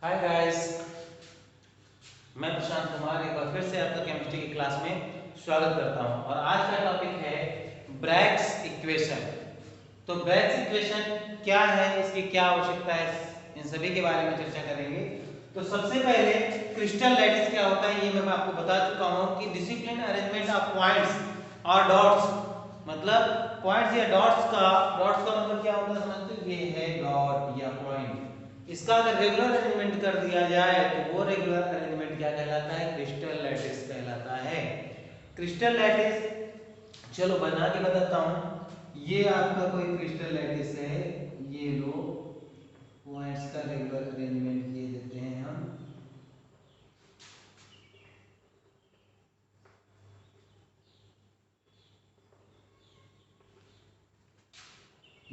Hi guys, मैं प्रशांत कुमार एक बार फिर से आपका केमिस्ट्री की क्लास में स्वागत करता हूं। और आज का टॉपिक है ब्रैग्स इक्वेशन। तो ब्रैग्स इक्वेशन क्या है, इसकी क्या आवश्यकता है, इन सभी के बारे में चर्चा करेंगे। तो सबसे पहले क्रिस्टल लैटिस क्या होता है ये मैं आपको बता चुका हूं कि डिसिप्लिन अरेंजमेंट ऑफ पॉइंट्स और डॉट्स, मतलब पॉइंट्स या डॉट्स का मतलब क्या होता है समझते हो, ये है डॉट या पॉइंट। इसका अगर रेगुलर अरेंजमेंट कर दिया जाए तो वो रेगुलर अरेंजमेंट क्या कहलाता है, क्रिस्टल लैटिस कहलाता है। क्रिस्टल लैटिस चलो बना के बताता हूं। ये आपका कोई क्रिस्टल लैटिस है, ये लो पॉइंट्स का रेगुलर अरेंजमेंट किए देते हैं हम।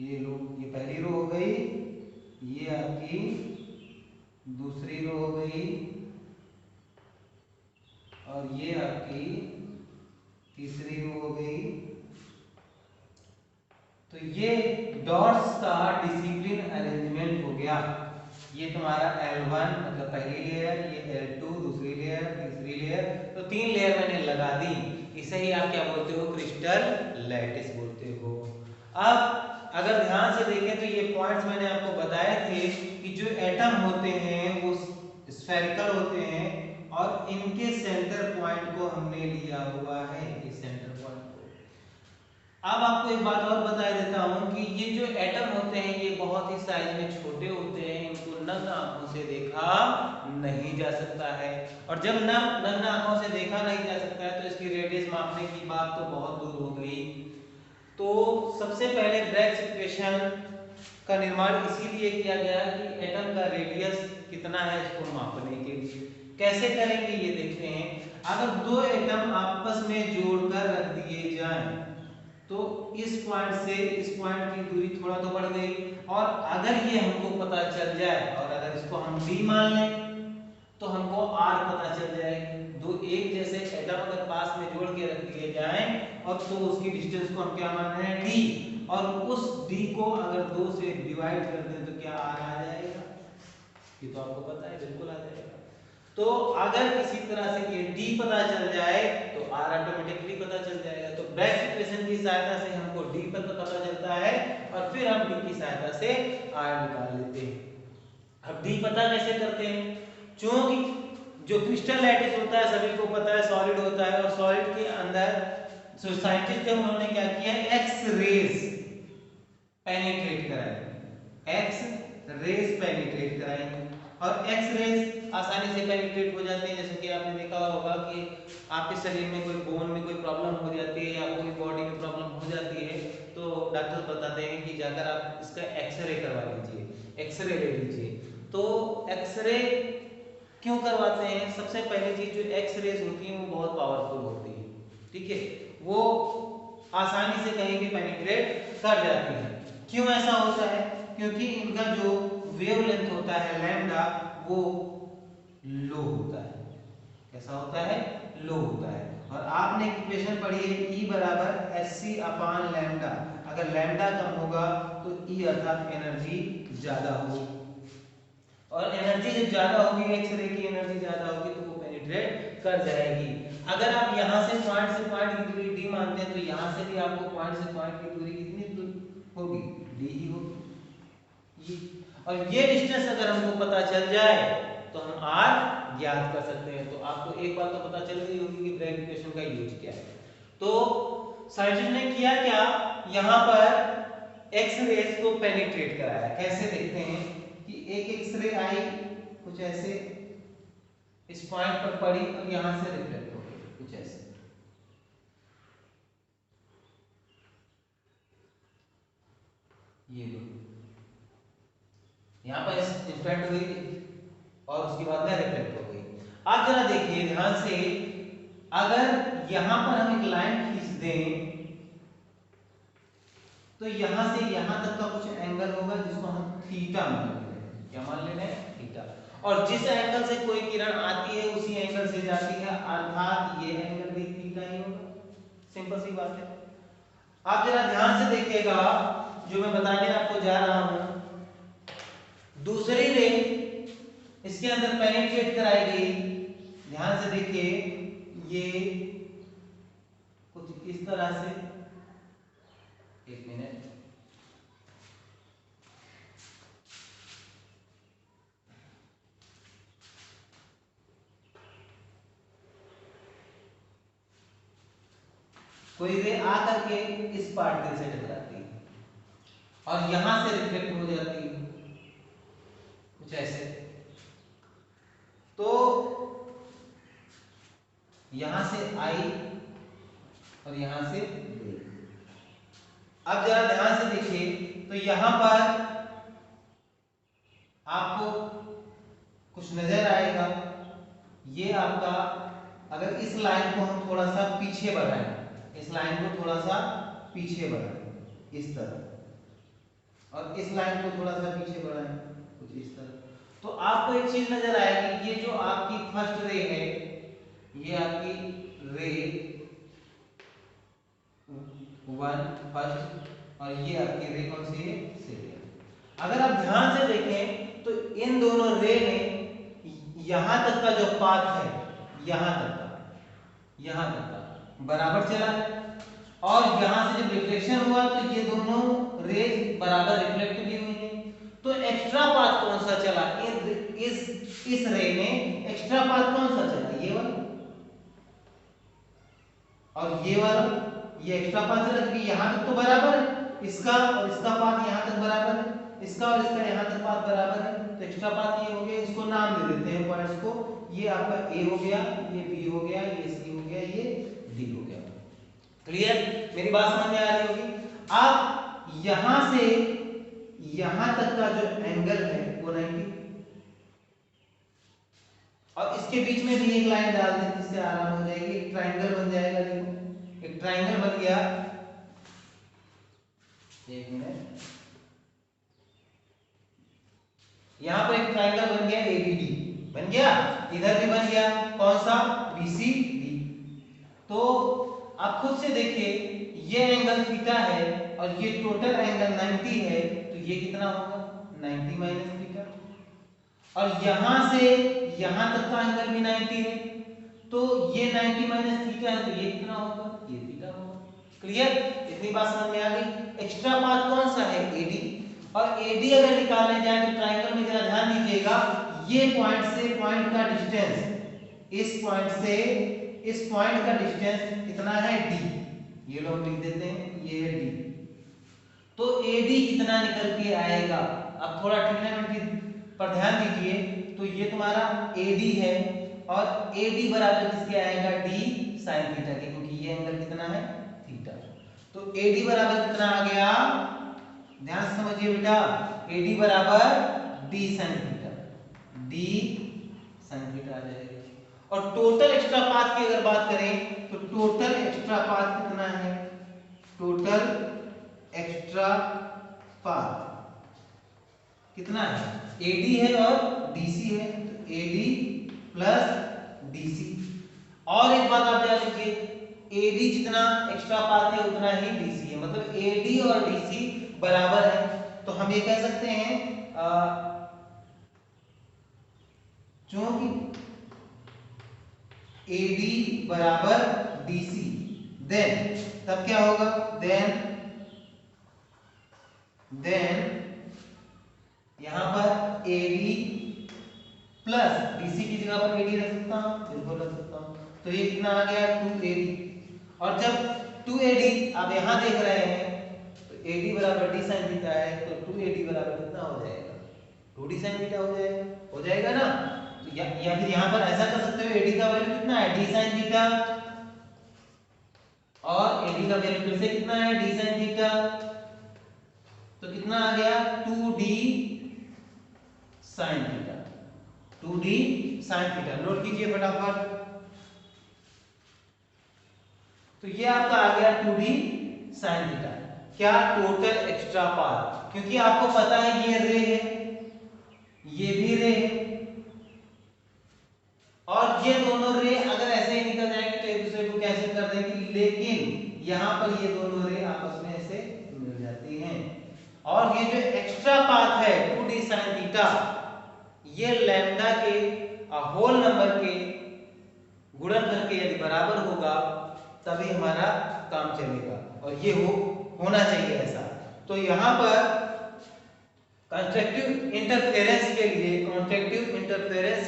ये लो, ये पहली रो हो गई, ये आपकी दूसरी रो हो गई और ये आपकी तीसरी रो हो गई। तो ये डॉट्स का डिसिप्लिन अरेंजमेंट हो गया। ये तुम्हारा L1 मतलब पहली लेयर, ये L2 दूसरी लेयर, तीसरी लेयर, तो 3 लेयर मैंने लगा दी। इसे ही आप क्या बोलते हो, क्रिस्टल लैटिस बोलते हो। अब अगर ध्यान से देखें तो ये पॉइंट्स मैंने आपको बताए थे कि जो एटम होते हैं वो स्फेरिकल होते हैं और इनके सेंटर पॉइंट को हमने लिया हुआ है, इस सेंटर पॉइंट को। अब आपको एक बात और बता देता हूं कि ये जो एटम होते हैं ये बहुत ही साइज में छोटे होते हैं, इनको नग्न आंखों से देखा नहीं जा सकता है। और जब नग्न आंखों से देखा नहीं जा सकता है तो इसकी रेडियस मापने की बात तो बहुत दूर हो गई। तो सबसे पहले ब्रैग्स इक्वेशन का निर्माण इसीलिए किया गया कि एटम का रेडियस कितना है इसको मापने के लिए। कैसे करेंगे ये देखते हैं। अगर दो एटम आपस में जोड़कर रख दिए जाएं तो इस पॉइंट से इस पॉइंट की दूरी थोड़ा तो बढ़ गई, और अगर ये हमको पता चल जाए और अगर इसको हम d मान लें तो हमको r पता चल जाएगी। दो एक जैसे एटम अगर पास में जोड़ के रख दिए जाएं और तो उसकी डिस्टेंस को हम क्या मान रहे हैं, d, और उस d को अगर 2 से डिवाइड कर दें तो क्या r आ जाएगा, ये तो आपको पता है, बिल्कुल आ जाएगा। तो अगर किसी तरह से ये d पता चल जाए तो r ऑटोमेटिकली पता चल जाएगा। तो ब्रैग्स इक्वेशन की सहायता से हमको d पता चलता है और फिर हम d की सहायता से r निकाल लेते हैं। अब d पता कैसे करते हैं, क्योंकि जो क्रिस्टल लैटिस होता है सभी को पता है सॉलिड होता है, और सॉलिड के अंदर साइंटिस्ट थे उन्होंने क्या किया, एक्स रेज पेनिट्रेट कराई, एक्स रेज पेनिट्रेट कराई। और एक्स रेज आसानी से पेनिट्रेट हो जाते हैं। जैसे कि आपने देखा होगा कि आपके शरीर में कोई बोन में कोई प्रॉब्लम हो जाती है या कोई बॉडी में प्रॉब्लम हो जाती है तो डॉक्टर बताते हैं कि जाकर आप इसका एक्सरे करवा लीजिए, एक्सरे ले लीजिए। तो एक्सरे क्यों करवाते हैं, सबसे पहली चीज जो एक्सरेज होती है वो बहुत पावरफुल होती है, ठीक है, वो आसानी से कहीं भी पेनिट्रेट कर जाती है। क्यों ऐसा होता है, क्योंकि इनका जो वेवलेंथ होता है लैम्डा वो लो होता है। कैसा होता है, लो होता है। और आपने इक्वेशन पढ़ी है E बराबर एससी अपान लैम्डा। अगर लैम्डा कम होगा तो E अर्थात एनर्जी ज्यादा होगी, और एनर्जी जब ज्यादा होगी, एक्सरे की एनर्जी ज्यादा होगी तो वो पेनिट्रेट कर जाएगी। अगर आप यहां से पॉइंट की दूरी d मानते हैं तो यहां से भी आपको पॉइंट से पॉइंट की दूरी कितनी होगी, d ही होगी। और ये डिस्टेंस अगर हमको पता चल जाए तो हम r ज्ञात कर सकते हैं। तो आपको एक बात तो पता चल गई होगी कि ब्रैग इक्वेशन का यूज क्या है। तो साइंटिस्ट ने किया क्या, यहां पर एक्स रेज को पेनिट्रेट कराया। कैसे देखते हैं कि एक एक्सरे आई कुछ ऐसे इस पॉइंट पर पड़ी और यहां से रिफ्लेक्ट हो गई कुछ ऐसे, ये लो यहां पर इंस्टेंट हुई और उसके बाद में रिफ्लेक्ट हो गई। आप जरा देखिए ध्यान से, अगर यहां पर हम एक लाइन खींच दें तो यहां से यहां तक का कुछ एंगल होगा जिसको हम थीटा मान लेते हैं। क्या मान लेते हैं, थीटा। और जिस एंगल से कोई किरण आती है उसी एंगल से जाती है, अर्थात ये एंगल भी थीटा ही होगा। सिंपल सी बात है। आप जरा ध्यान से देखिएगा जो मैं बताने आपको जा रहा हूं। दूसरी रे इस इसके अंदर पेनिट्रेट कराई गई, ध्यान से देखिए, ये कुछ इस तरह से, एक मिनट, कोई रे आकर के इस पार्टिकल से टकराती है और यहां से रिफ्लेक्ट हो जाती है, कुछ ऐसे। तो यहां से आई और यहां से गई। अब जरा ध्यान से देखिए, तो यहां पर आपको कुछ नजर आएगा, ये आपका, अगर इस लाइन को हम थोड़ा सा पीछे बढ़ाएं, इस लाइन को थोड़ा सा पीछे बढ़ाएं इस तरह, और इस लाइन को थोड़ा सा पीछे बढ़ाएं कुछ इस तरह, तो आपको एक चीज नजर आएगी, ये जो आपकी फर्स्ट रे है, ये आपकी रे 1 फर्स्ट, और ये आपकी रे कौन सी है, सेकेंड। अगर आप ध्यान से देखें तो इन दोनों रे में यहां तक का जो पाथ है, यहां तक का बराबर चला है, और यहां से जब रिफ्लेक्शन हुआ तो ये दोनों रेज बराबर रिफ्लेक्ट भी हुई हैं। तो एक्स्ट्रा पाथ कौन सा चला, इस रे में एक्स्ट्रा पाथ कौन सा चला, ये वाला और ये वाला, ये एक्स्ट्रा पाथ चला, क्योंकि यहां तक तो बराबर है, इसका और इसका पाथ यहां तक बराबर है, इसका और इसका यहां तक पाथ बराबर है, तो एक्स्ट्रा पाथ ये हो गया, इसको नाम दे देते हैं पॉइंट्स को, ये आपका ए हो गया, ये बी हो गया, ये सी हो गया, ये डी हो गया। क्लियर, मेरी बात समझ में आ रही होगी। अब यहां से यहां तक का जो एंगल है वो 90, और इसके बीच में भी एक लाइन डाल दें जिससे आराम हो जाएगी, एक ट्रायंगल बन जाएगा। देखो एक ट्रायंगल बन गया, एक मिनट, यहां पर एक ट्रायंगल बन गया एबीडी, बन गया, इधर भी बन गया, कौन सा, बीसीडी। तो आप खुद से देखिए, ये एंगल थीटा है और ये टोटल एंगल 90 है, तो ये कितना होगा, 90 माइनस थीटा, और यहां से यहां तक का एंगल भी 90 है, तो ये 90 माइनस थीटा है, तो ये कितना होगा, ये थीटा होगा। क्लियर, इतनी बात समझ में आ गई। एक्स्ट्रा पाथ कौन सा है, एडी, और एडी अगर निकालने जाए तो ट्रायंगल में जरा ध्यान दीजिएगा, ये पॉइंट से पॉइंट का डिस्टेंस, इस पॉइंट से इस पॉइंट का डिस्टेंस कितना है, डी, ये लोग लिख देते हैं, ये है डी। तो एडी कितना निकल के आएगा, अब थोड़ा ट्रिग्नोमेट्री पर ध्यान दीजिए, तो ये तुम्हारा एडी है, और एडी बराबर किसके आएगा, डी sin थीटा के, क्योंकि ये एंगल कितना है, थीटा। तो एडी बराबर कितना आ गया, ध्यान से समझिए बेटा, एडी बराबर D sin theta, D sin theta आ जाएगा। और टोटल एक्स्ट्रा पाथ की अगर बात करें तो टोटल एक्स्ट्रा पाथ कितना है, टोटल एक्स्ट्रा पाथ कितना है, एडी है और डीसी है, तो एडी प्लस डीसी। और एक बात आप याद रखिए, एडी जितना एक्स्ट्रा पाथ है उतना ही डीसी है, मतलब एडी और डीसी बराबर है, तो हम ये कह सकते हैं क्योंकि एडी बराबर डीसी, देन तब क्या होगा, देन यहां पर एडी प्लस डीसी की जगह पर एडी रख सकता हूं, बिल्कुल रख सकता हूं, तो ये कितना आ गया, 2AD। और जब 2AD आप यहां देख रहे हैं तो AD बराबर d sin थीटा है, तो 2AD बराबर कितना हो जाएगा, 2d sin थीटा हो जाएगा ना। तो या फिर यहां पर ऐसा कर सकते हो, AD का वैल्यू कितना है, d sin थीटा, और AD का वैल्यू फिर से कितना है, d sin थीटा, तो कितना आ गया, 2d sin theta, 2d sin theta. Note कीजिए फटाफट, तो ये आपका आ गया 2d sin थीटा, क्या, टोटल एक्स्ट्रा पाथ, क्योंकि आपको पता है ये रे है, ये भी रे है, और ये दोनों रे अगर ऐसे ही निकल जाएंगे तो एक दूसरे को कैंसिल कर देंगे, लेकिन यहां पर ये दोनों रे आपस में ऐसे मिल जाती हैं। और ये जो एक्स्ट्रा पाथ है 2d sin थीटा, ये लैम्डा के होल नंबर के गुणन करके यदि बराबर होगा तभी हमारा काम चलेगा, और ये होना चाहिए ऐसा। तो यहाँ पर कंस्ट्रक्टिव इंटरफेरेंस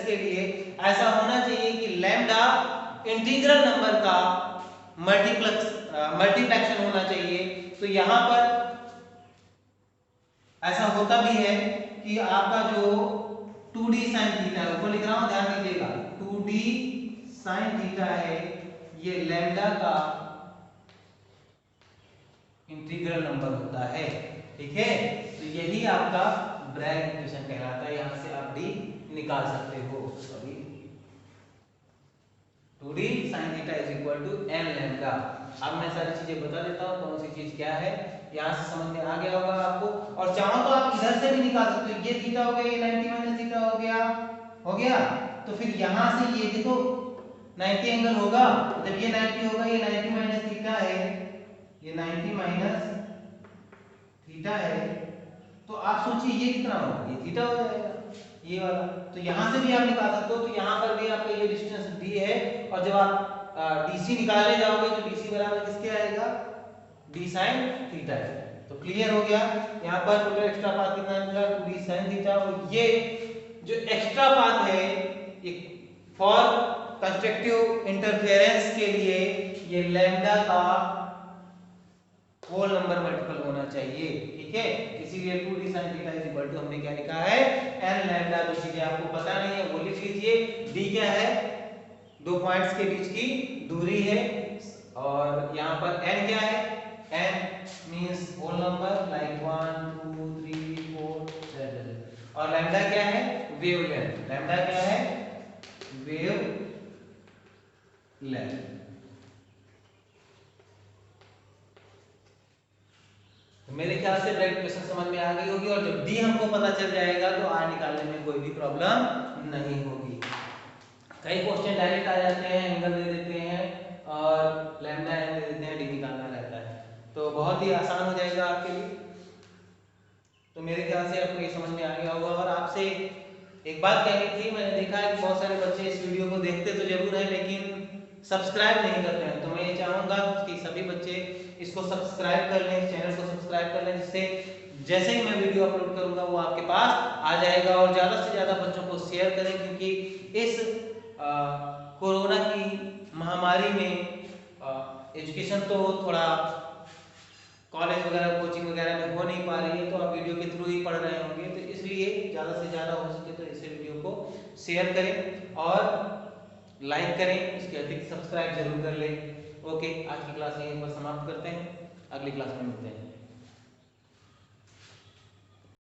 के लिए ऐसा होना चाहिए कि लैम्डा इंटीग्रल नंबर का मल्टीप्लेक्शन होना चाहिए। तो यहाँ पर ऐसा होता भी है कि आपका जो 2d sin थीटा है, ऊपर लिख रहा हूं ध्यान दीजिएगा, 2d sin थीटा है, ये लैम्डा का इंटीग्रल नंबर होता है। ठीक है, तो यही आपका ब्रैग इक्वेशन कहलाता है। यहां से आप d निकाल सकते हो। Sorry, 2d sin theta is equal to n lambda. अब मैं सारी चीजें बता देता हूं कौन सी चीज क्या है, यहां से समझ में आ गया होगा आपको। और चाहो तो आप इधर से भी निकाल सकते हो, ये थीटा हो गया, ये 90 माइनस थीटा हो गया। तो फिर यहां से ये देखो 90 एंगल होगा, जब ये 90 होगा, ये 90 माइनस थीटा है, ये 90 माइनस थीटा है, तो आप सोचिए ये कितना होगा, ये थीटा हो जाएगा ये वाला। तो यहां से भी आप निकाल सकते हो। तो यहां पर भी आपका ये डिस्टेंस d है, और जब आप dc निकालने जाओगे तो dc बराबर किसके आएगा, d sin थीटा है। तो क्लियर हो गया। यहाँ पर टोटल एक्स्ट्रा पाथ कितना मिला, 2d sin थीटा। और ये जो एक्स्ट्रा पाथ है फॉर कंस्ट्रक्टिव इंटरफेरेंस के लिए ये लैम्डा का होल नंबर मल्टीपल होना चाहिए। ठीक है, इसीलिए 2d sin theta is equal to हमने क्या लिखा है, n लैम्डा। जो चीजें आपको पता नहीं है वो लिख लीजिए। d क्या है, दो पॉइंट्स के बीच की दूरी है, और यहाँ पर n क्या है, n means whole number like 1 2 3 4 और लैम्डा क्या है, वेवलेंथ। लैम्डा क्या है, वेवलेंथ। तो मेरे ख्याल से ब्रैकेट इक्वेशन समझ में आ गई होगी, और जब d हमको पता चल जाएगा तो r निकालने में कोई भी प्रॉब्लम नहीं होगी। कई क्वेश्चन डायरेक्ट आ जाते हैं, एंगल दे देते हैं और लैम्डा एन दे देते हैं, d निकालना रहता है, तो बहुत ही आसान हो जाएगा आपके लिए। तो मेरे ख्याल से आपको ये समझ में आ गया होगा। और आपसे एक बात कहनी थी, मैंने देखा है कि बहुत सारे बच्चे इस वीडियो को देखते तो जरूर है लेकिन सब्सक्राइब नहीं करते हैं। तो मैं ये चाहूंगा कि सभी बच्चे इसको सब्सक्राइब कर लें, चैनल को सब्सक्राइब कर लें, जिससे जैसे ही मैं वीडियो अपलोड करूंगा वो आपके पास आ जाएगा। और ज़्यादा से ज़्यादा बच्चों को शेयर करें, क्योंकि इस कोरोना की महामारी में एजुकेशन तो थोड़ा कॉलेज वगैरह कोचिंग वगैरह में हो नहीं पा रही है, तो आप वीडियो के थ्रू ही पढ़ रहे होंगे। तो इसलिए ज़्यादा से ज़्यादा हो सके तो इस वीडियो को शेयर करें और लाइक करें, इसके अधिक सब्सक्राइब जरूर कर लें। ओके, आज की क्लास यहीं पर समाप्त करते हैं, अगली क्लास में मिलते हैं।